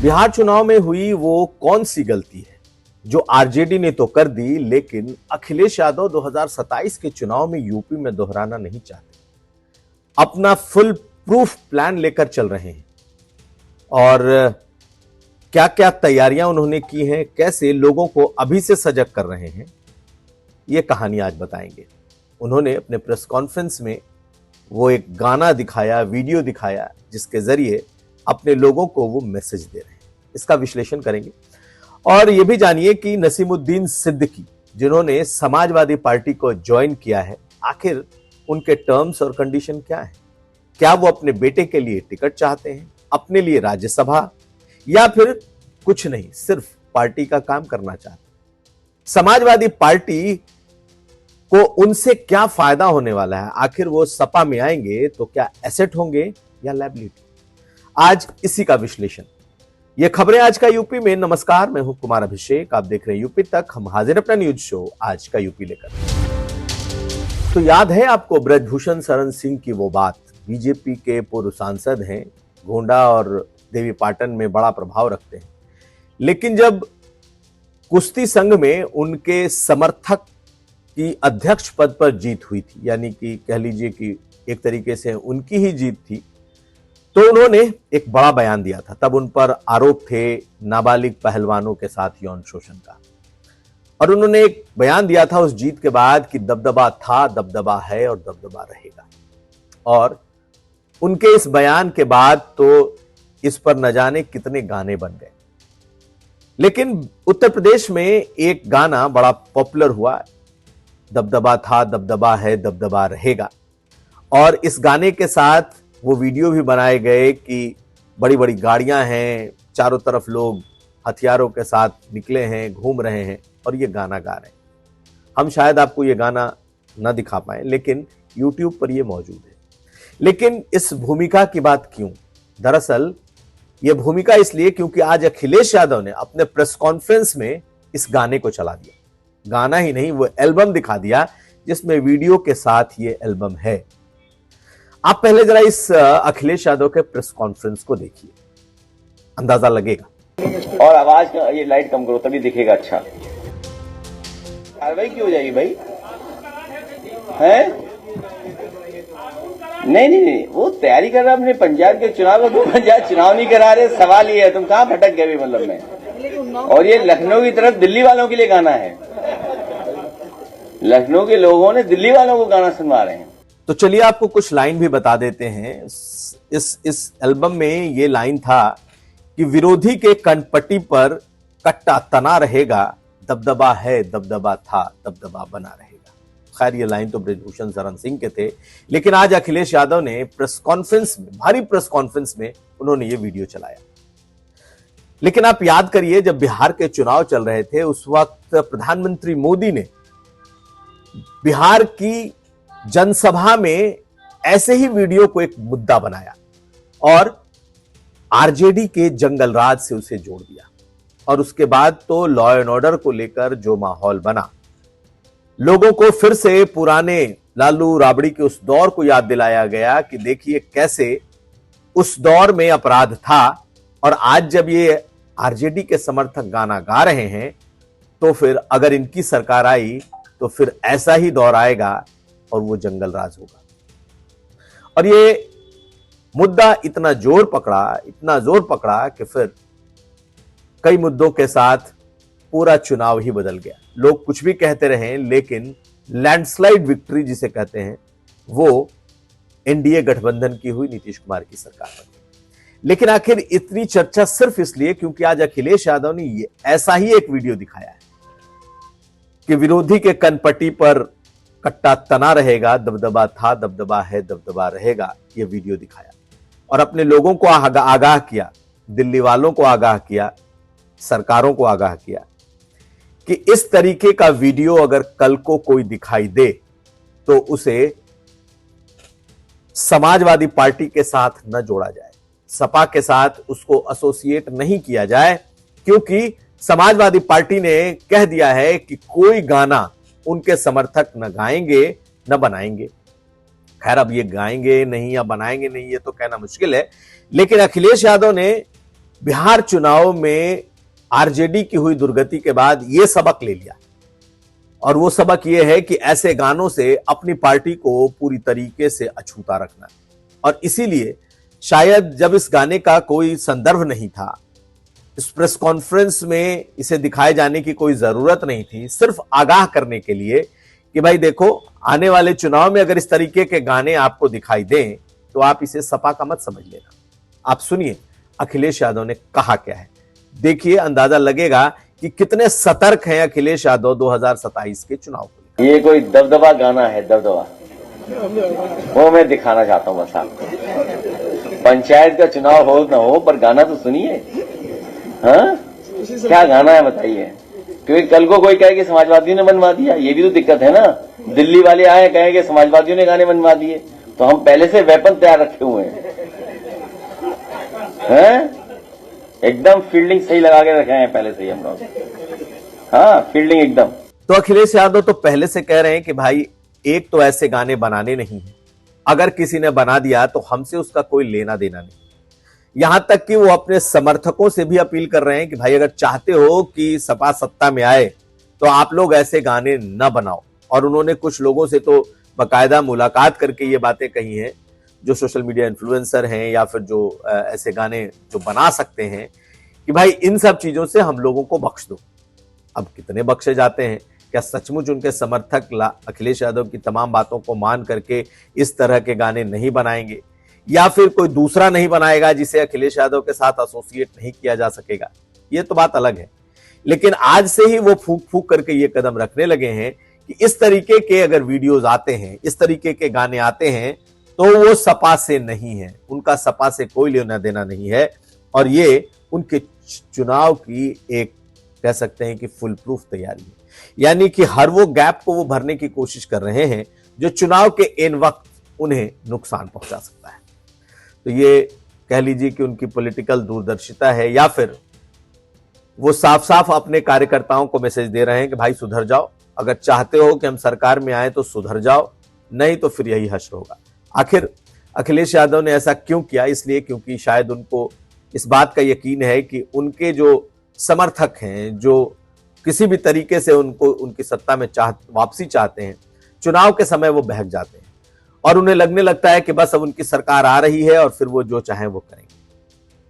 बिहार चुनाव में हुई वो कौन सी गलती है जो आरजेडी ने तो कर दी, लेकिन अखिलेश यादव 2027 के चुनाव में यूपी में दोहराना नहीं चाहते। अपना फुल प्रूफ प्लान लेकर चल रहे हैं और क्या क्या तैयारियां उन्होंने की हैं, कैसे लोगों को अभी से सजग कर रहे हैं, ये कहानी आज बताएंगे। उन्होंने अपने प्रेस कॉन्फ्रेंस में वो एक गाना दिखाया, वीडियो दिखाया, जिसके जरिए अपने लोगों को वो मैसेज दे रहे हैं। इसका विश्लेषण करेंगे और ये भी जानिए कि नसीमुद्दीन सिद्दीकी जिन्होंने समाजवादी पार्टी को ज्वाइन किया है, आखिर उनके टर्म्स और कंडीशन क्या है। क्या वो अपने बेटे के लिए टिकट चाहते हैं, अपने लिए राज्यसभा, या फिर कुछ नहीं, सिर्फ पार्टी का काम करना चाहते हैं। समाजवादी पार्टी को उनसे क्या फायदा होने वाला है, आखिर वो सपा में आएंगे तो क्या एसेट होंगे या लायबिलिटी। आज इसी का विश्लेषण, ये खबरें आज का यूपी में। नमस्कार, मैं हूं कुमार अभिषेक, आप देख रहे हैं यूपी तक। हम हाजिर अपना न्यूज शो आज का यूपी लेकर। तो याद है आपको ब्रजभूषण शरण सिंह की वो बात, बीजेपी के पूर्व सांसद हैं, गोंडा और देवी पाटन में बड़ा प्रभाव रखते हैं, लेकिन जब कुश्ती संघ में उनके समर्थक की अध्यक्ष पद पर जीत हुई थी, यानी कि कह लीजिए कि एक तरीके से उनकी ही जीत थी, तो उन्होंने एक बड़ा बयान दिया था। तब उन पर आरोप थे नाबालिग पहलवानों के साथ यौन शोषण का, और उन्होंने एक बयान दिया था उस जीत के बाद कि दबदबा था, दबदबा है और दबदबा रहेगा। और उनके इस बयान के बाद तो इस पर न जाने कितने गाने बन गए। लेकिन उत्तर प्रदेश में एक गाना बड़ा पॉपुलर हुआ, दबदबा था, दबदबा है, दबदबा रहेगा। और इस गाने के साथ वो वीडियो भी बनाए गए कि बड़ी बड़ी गाड़ियां हैं, चारों तरफ लोग हथियारों के साथ निकले हैं, घूम रहे हैं और ये गाना गा रहे हैं। हम शायद आपको ये गाना ना दिखा पाए, लेकिन YouTube पर ये मौजूद है। लेकिन इस भूमिका की बात क्यों? दरअसल ये भूमिका इसलिए क्योंकि आज अखिलेश यादव ने अपने प्रेस कॉन्फ्रेंस में इस गाने को चला दिया। गाना ही नहीं, वो एल्बम दिखा दिया जिसमें वीडियो के साथ ये एल्बम है। आप पहले जरा इस अखिलेश यादव के प्रेस कॉन्फ्रेंस को देखिए, अंदाजा लगेगा। और आवाज का ये लाइट कम करो तभी दिखेगा अच्छा। कार्रवाई क्यों हो जाएगी भाई? है नहीं, वो तैयारी कर रहा है अपने पंचायत के चुनाव का। पंचायत चुनाव नहीं करा रहे, सवाल ये है तुम कहां भटक गए मतलब में। और ये लखनऊ की तरफ दिल्ली वालों के लिए गाना है, लखनऊ के लोगों ने दिल्ली वालों को गाना सुनवा रहे हैं। तो चलिए आपको कुछ लाइन भी बता देते हैं। इस एल्बम में ये लाइन था कि विरोधी के कनपट्टी पर कट्टा तना रहेगा, दबदबा है, दबदबा था, दबदबा बना रहेगा। खैर ये लाइन तो ब्रजभूषण शरण सिंह के थे, लेकिन आज अखिलेश यादव ने प्रेस कॉन्फ्रेंस में, भारी प्रेस कॉन्फ्रेंस में उन्होंने ये वीडियो चलाया। लेकिन आप याद करिए, जब बिहार के चुनाव चल रहे थे उस वक्त प्रधानमंत्री मोदी ने बिहार की जनसभा में ऐसे ही वीडियो को एक मुद्दा बनाया और आरजेडी के जंगल राज से उसे जोड़ दिया। और उसके बाद तो लॉ एंड ऑर्डर को लेकर जो माहौल बना, लोगों को फिर से पुराने लालू राबड़ी के उस दौर को याद दिलाया गया कि देखिए कैसे उस दौर में अपराध था। और आज जब ये आरजेडी के समर्थक गाना गा रहे हैं तो फिर अगर इनकी सरकार आई तो फिर ऐसा ही दौर आएगा और वो जंगल राज होगा। और ये मुद्दा इतना जोर पकड़ा कि फिर कई मुद्दों के साथ पूरा चुनाव ही बदल गया। लोग कुछ भी कहते रहे, लेकिन लैंडस्लाइड विक्ट्री जिसे कहते हैं वो एनडीए गठबंधन की हुई, नीतीश कुमार की सरकार बनी। लेकिन आखिर इतनी चर्चा सिर्फ इसलिए क्योंकि आज अखिलेश यादव ने ये ऐसा ही एक वीडियो दिखाया है कि विरोधी के कनपट्टी पर कट्टा तना रहेगा, दबदबा था, दबदबा है, दबदबा रहेगा। ये वीडियो दिखाया और अपने लोगों को आगाह किया, दिल्ली वालों को आगाह किया, सरकारों को आगाह किया कि इस तरीके का वीडियो अगर कल को कोई दिखाई दे तो उसे समाजवादी पार्टी के साथ न जोड़ा जाए, सपा के साथ उसको एसोसिएट नहीं किया जाए, क्योंकि समाजवादी पार्टी ने कह दिया है कि कोई गाना उनके समर्थक न गाएंगे न बनाएंगे। खैर अब ये गाएंगे नहीं या बनाएंगे नहीं ये तो कहना मुश्किल है, लेकिन अखिलेश यादव ने बिहार चुनाव में आरजेडी की हुई दुर्गति के बाद यह सबक ले लिया, और वो सबक यह है कि ऐसे गानों से अपनी पार्टी को पूरी तरीके से अछूता रखना। और इसीलिए शायद जब इस गाने का कोई संदर्भ नहीं था, इस प्रेस कॉन्फ्रेंस में इसे दिखाए जाने की कोई जरूरत नहीं थी, सिर्फ आगाह करने के लिए कि भाई देखो, आने वाले चुनाव में अगर इस तरीके के गाने आपको दिखाई दें तो आप इसे सपा का मत समझ लेना। आप सुनिए अखिलेश यादव ने कहा क्या है, देखिए अंदाजा लगेगा कि कितने सतर्क हैं अखिलेश यादव 2027 के चुनाव को। ये कोई दबदबा गाना है, दबदबा, वो मैं दिखाना चाहता हूं बस आपको। पंचायत का चुनाव हो ना हो, पर गाना तो सुनिए। हाँ, क्या गाना है बताइए। क्योंकि कल को कोई कहे कि समाजवादियों ने बनवा दिया, ये भी तो दिक्कत है ना। दिल्ली वाले आए कहे कि समाजवादियों ने गाने बनवा दिए, तो हम पहले से वेपन तैयार रखे हुए हैं। एकदम फील्डिंग सही लगा के रखे हैं पहले से ही हम लोग। हाँ, फील्डिंग एकदम। तो अखिलेश यादव तो पहले से कह रहे हैं कि भाई एक तो ऐसे गाने बनाने नहीं है, अगर किसी ने बना दिया तो हमसे उसका कोई लेना देना नहीं। यहां तक कि वो अपने समर्थकों से भी अपील कर रहे हैं कि भाई अगर चाहते हो कि सपा सत्ता में आए तो आप लोग ऐसे गाने न बनाओ। और उन्होंने कुछ लोगों से तो बाकायदा मुलाकात करके ये बातें कही हैं, जो सोशल मीडिया इन्फ्लुएंसर हैं या फिर जो ऐसे गाने जो बना सकते हैं, कि भाई इन सब चीजों से हम लोगों को बख्श दो। अब कितने बख्शे जाते हैं? क्या सचमुच उनके समर्थक अखिलेश यादव की तमाम बातों को मान करके इस तरह के गाने नहीं बनाएंगे, या फिर कोई दूसरा नहीं बनाएगा जिसे अखिलेश यादव के साथ एसोसिएट नहीं किया जा सकेगा? ये तो बात अलग है। लेकिन आज से ही वो फूक फूक करके ये कदम रखने लगे हैं कि इस तरीके के अगर वीडियोज आते हैं, इस तरीके के गाने आते हैं, तो वो सपा से नहीं है, उनका सपा से कोई लेना देना नहीं है। और ये उनके चुनाव की एक कह सकते हैं कि फुल प्रूफ तैयारी है। यानी कि हर वो गैप को वो भरने की कोशिश कर रहे हैं जो चुनाव के एन वक्त उन्हें नुकसान पहुंचा सकता है। तो ये कह लीजिए कि उनकी पॉलिटिकल दूरदर्शिता है, या फिर वो साफ साफ अपने कार्यकर्ताओं को मैसेज दे रहे हैं कि भाई सुधर जाओ, अगर चाहते हो कि हम सरकार में आए तो सुधर जाओ, नहीं तो फिर यही हश्र होगा। आखिर अखिलेश यादव ने ऐसा क्यों किया? इसलिए क्योंकि शायद उनको इस बात का यकीन है कि उनके जो समर्थक हैं, जो किसी भी तरीके से उनको उनकी सत्ता में वापसी चाहते हैं, चुनाव के समय वो बहक जाते हैं और उन्हें लगने लगता है कि बस अब उनकी सरकार आ रही है और फिर वो जो चाहें वो करेंगे।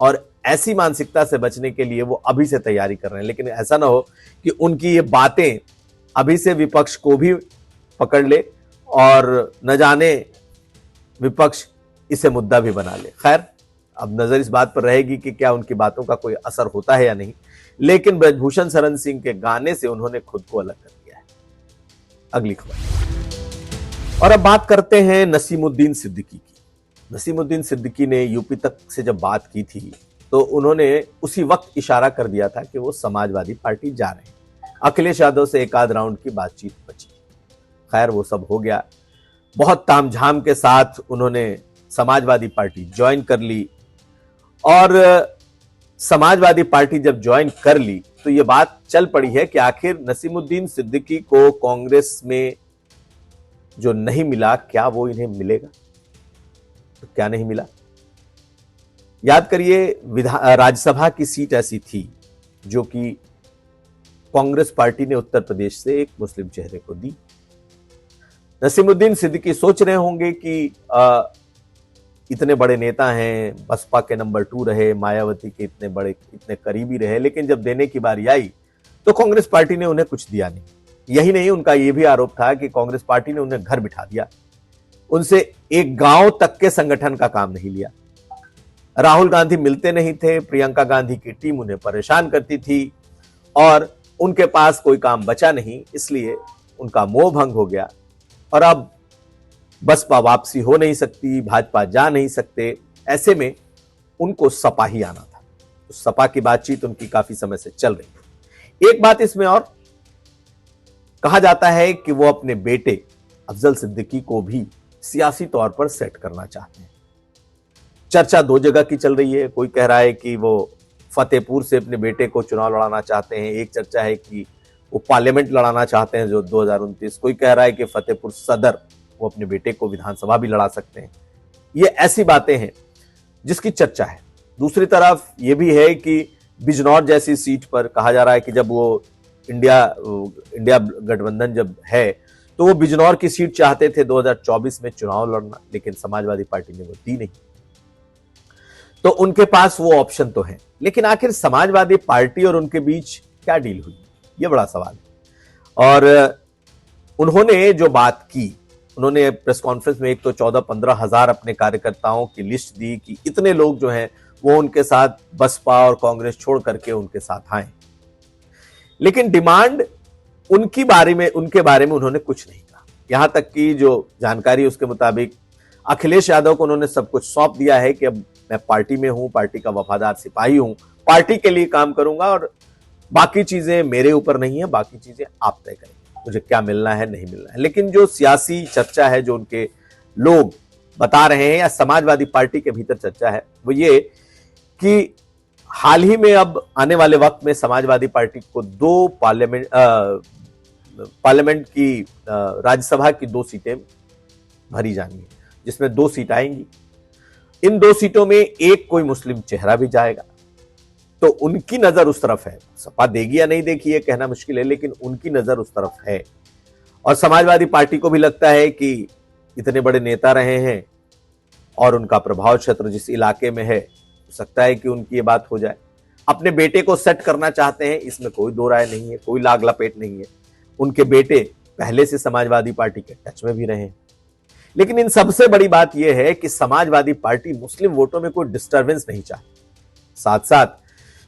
और ऐसी मानसिकता से बचने के लिए वो अभी से तैयारी कर रहे हैं। लेकिन ऐसा ना हो कि उनकी ये बातें अभी से विपक्ष को भी पकड़ ले और न जाने विपक्ष इसे मुद्दा भी बना ले। खैर, अब नजर इस बात पर रहेगी कि क्या उनकी बातों का कोई असर होता है या नहीं। लेकिन ब्रजभूषण शरण सिंह के गाने से उन्होंने खुद को अलग कर दिया है। अगली खबर। और अब बात करते हैं नसीमुद्दीन सिद्दीकी की। नसीमुद्दीन सिद्दीकी ने यूपी तक से जब बात की थी तो उन्होंने उसी वक्त इशारा कर दिया था कि वो समाजवादी पार्टी जा रहे हैं। अखिलेश यादव से एक आध राउंड की बातचीत बची। खैर, वो सब हो गया। बहुत तामझाम के साथ उन्होंने समाजवादी पार्टी ज्वाइन कर ली। और समाजवादी पार्टी जब ज्वाइन कर ली तो यह बात चल पड़ी है कि आखिर नसीमुद्दीन सिद्दीकी को कांग्रेस में जो नहीं मिला, क्या वो इन्हें मिलेगा? तो क्या नहीं मिला? याद करिए, राज्यसभा की सीट ऐसी थी जो कि कांग्रेस पार्टी ने उत्तर प्रदेश से एक मुस्लिम चेहरे को दी। नसीमुद्दीन सिद्दीकी सोच रहे होंगे कि इतने बड़े नेता हैं, बसपा के नंबर 2 रहे, मायावती के इतने करीबी रहे, लेकिन जब देने की बारी आई तो कांग्रेस पार्टी ने उन्हें कुछ दिया नहीं। यही नहीं, उनका यह भी आरोप था कि कांग्रेस पार्टी ने उन्हें घर बिठा दिया, उनसे एक गांव तक के संगठन का काम नहीं लिया। राहुल गांधी मिलते नहीं थे, प्रियंका गांधी की टीम उन्हें परेशान करती थी और उनके पास कोई काम बचा नहीं, इसलिए उनका मोह भंग हो गया। और अब बसपा वापसी हो नहीं सकती, भाजपा जा नहीं सकते, ऐसे में उनको सपा ही आना था। तो सपा की बातचीत उनकी काफी समय से चल रही थी। एक बात इसमें और कहा जाता है कि वो अपने बेटे अफजल सिद्दीकी को भी सियासी तौर पर सेट करना चाहते हैं। चर्चा दो जगह की चल रही है। कोई कह रहा है कि वो फतेहपुर से अपने बेटे को चुनाव लड़ाना चाहते हैं, एक चर्चा है कि वो पार्लियामेंट लड़ाना चाहते हैं जो 2029, कोई कह रहा है कि फतेहपुर सदर वो अपने बेटे को विधानसभा भी लड़ा सकते हैं। ये ऐसी बातें हैं जिसकी चर्चा है। दूसरी तरफ ये भी है कि बिजनौर जैसी सीट पर कहा जा रहा है कि जब वो इंडिया गठबंधन जब है तो वो बिजनौर की सीट चाहते थे 2024 में चुनाव लड़ना, लेकिन समाजवादी पार्टी ने वो दी नहीं। तो उनके पास वो ऑप्शन तो है, लेकिन आखिर समाजवादी पार्टी और उनके बीच क्या डील हुई, ये बड़ा सवाल है। और उन्होंने जो बात की, उन्होंने प्रेस कॉन्फ्रेंस में एक तो 14-15 हजार अपने कार्यकर्ताओं की लिस्ट दी कि इतने लोग जो हैं वो उनके साथ बसपा और कांग्रेस छोड़ करके उनके साथ आए, लेकिन डिमांड उनके बारे में उन्होंने कुछ नहीं कहा। यहां तक कि जो जानकारी उसके मुताबिक अखिलेश यादव को उन्होंने सब कुछ सौंप दिया है कि अब मैं पार्टी में हूं, पार्टी का वफादार सिपाही हूं, पार्टी के लिए काम करूंगा और बाकी चीजें मेरे ऊपर नहीं है, बाकी चीजें आप तय करेंगे, मुझे क्या मिलना है नहीं मिलना है। लेकिन जो सियासी चर्चा है, जो उनके लोग बता रहे हैं या समाजवादी पार्टी के भीतर चर्चा है, वो ये कि हाल ही में अब आने वाले वक्त में समाजवादी पार्टी को 2 पार्लियामेंट की राज्यसभा की 2 सीटें भरी जानी है, जिसमें 2 सीट आएंगी। इन 2 सीटों में एक कोई मुस्लिम चेहरा भी जाएगा, तो उनकी नजर उस तरफ है। सपा देगी या नहीं देगी ये कहना मुश्किल है, लेकिन उनकी नजर उस तरफ है। और समाजवादी पार्टी को भी लगता है कि इतने बड़े नेता रहे हैं और उनका प्रभाव क्षेत्र जिस इलाके में है, हो सकता है कि उनकी ये बात हो जाए। अपने बेटे को सेट करना चाहते हैं, इसमें कोई दो राय नहीं है, कोई लाग लपेट नहीं है। उनके बेटे पहले से समाजवादी पार्टी के टच में भी रहे हैं। लेकिन इन सबसे बड़ी बात यह है कि समाजवादी पार्टी मुस्लिम वोटों में कोई डिस्टर्बेंस नहीं चाहती। साथ साथ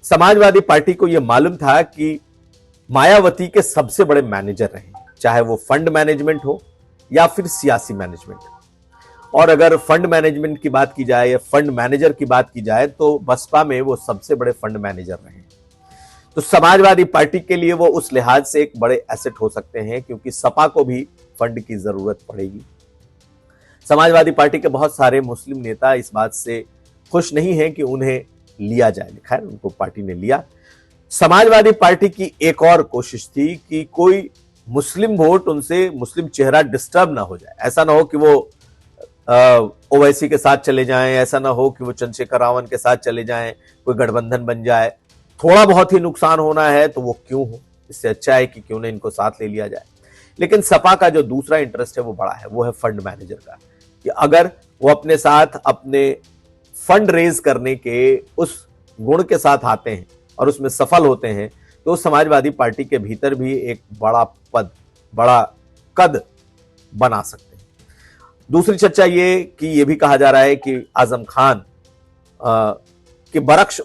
समाजवादी पार्टी को यह मालूम था कि मायावती के सबसे बड़े मैनेजर रहे, चाहे वो फंड मैनेजमेंट हो या फिर सियासी मैनेजमेंट। और अगर फंड मैनेजमेंट की बात की जाए या फंड मैनेजर की बात की जाए तो बसपा में वो सबसे बड़े फंड मैनेजर रहे। तो समाजवादी पार्टी के लिए वो उस लिहाज से एक बड़े एसेट हो सकते हैं, क्योंकि सपा को भी फंड की जरूरत पड़ेगी। समाजवादी पार्टी के बहुत सारे मुस्लिम नेता इस बात से खुश नहीं है कि उन्हें लिया जाए, खैर उनको पार्टी ने लिया। समाजवादी पार्टी की एक और कोशिश थी कि कोई मुस्लिम वोट उनसे, मुस्लिम चेहरा डिस्टर्ब ना हो जाए। ऐसा ना हो कि वो ओवैसी के साथ चले जाएं, ऐसा ना हो कि वो चंद्रशेखर रावण के साथ चले जाएं, कोई गठबंधन बन जाए। थोड़ा बहुत ही नुकसान होना है तो वो क्यों हो, इससे अच्छा है कि क्यों ना इनको साथ ले लिया जाए। लेकिन सपा का जो दूसरा इंटरेस्ट है वो बड़ा है, वो है फंड मैनेजर का, कि अगर वो अपने साथ अपने फंड रेज करने के उस गुण के साथ आते हैं और उसमें सफल होते हैं तो समाजवादी पार्टी के भीतर भी एक बड़ा पद, बड़ा कद बना सकते हैं। दूसरी चर्चा ये कि ये भी कहा जा रहा है कि आजम खान कि बरक्स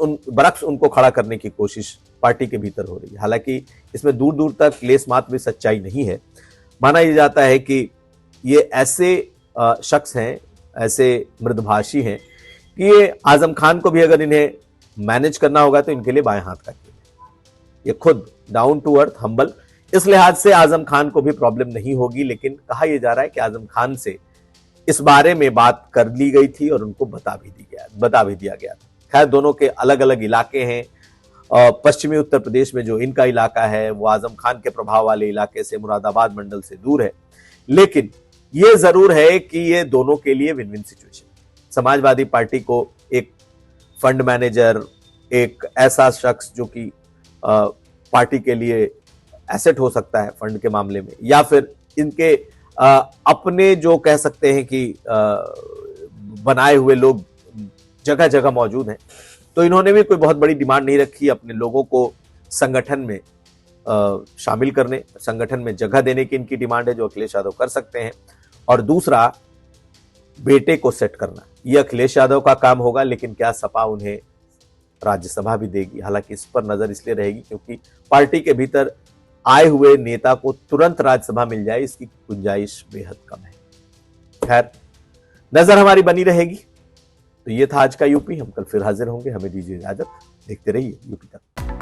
उनको खड़ा करने की कोशिश पार्टी के भीतर हो रही है। हालांकि इसमें दूर दूर तक लेस मात्र भी सच्चाई नहीं है। माना यह जाता है कि ये ऐसे शख्स हैं, ऐसे मृदभाषी हैं कि ये आजम खान को भी अगर इन्हें मैनेज करना होगा तो इनके लिए बाएं हाथ का खेल है। ये खुद डाउन टू अर्थ, हम्बल, इस लिहाज से आजम खान को भी प्रॉब्लम नहीं होगी। लेकिन कहा यह जा रहा है कि आजम खान से इस बारे में बात कर ली गई थी और उनको बता भी दिया गया था। खैर दोनों के अलग अलग इलाके हैं। पश्चिमी उत्तर प्रदेश में जो इनका इलाका है वो आजम खान के प्रभाव वाले इलाके से, मुरादाबाद मंडल से दूर है। लेकिन यह जरूर है कि ये दोनों के लिए win win situation. Samajwadi party को एक फंड मैनेजर, एक ऐसा शख्स जो कि पार्टी के लिए एसेट हो सकता है फंड के मामले में, या फिर इनके अपने जो कह सकते हैं कि बनाए हुए लोग जगह जगह मौजूद हैं। तो इन्होंने भी कोई बहुत बड़ी डिमांड नहीं रखी, अपने लोगों को संगठन में शामिल करने, संगठन में जगह देने की इनकी डिमांड है, जो अखिलेश यादव कर सकते हैं। और दूसरा, बेटे को सेट करना, यह अखिलेश यादव का काम होगा। लेकिन क्या सपा उन्हें राज्यसभा भी देगी? हालांकि इस पर नजर इसलिए रहेगी क्योंकि पार्टी के भीतर आए हुए नेता को तुरंत राज्यसभा मिल जाए, इसकी गुंजाइश बेहद कम है। खैर नजर हमारी बनी रहेगी। तो ये था आज का यूपी। हम कल फिर हाजिर होंगे। हमें दीजिए इजाजत। देखते रहिए यूपी तक।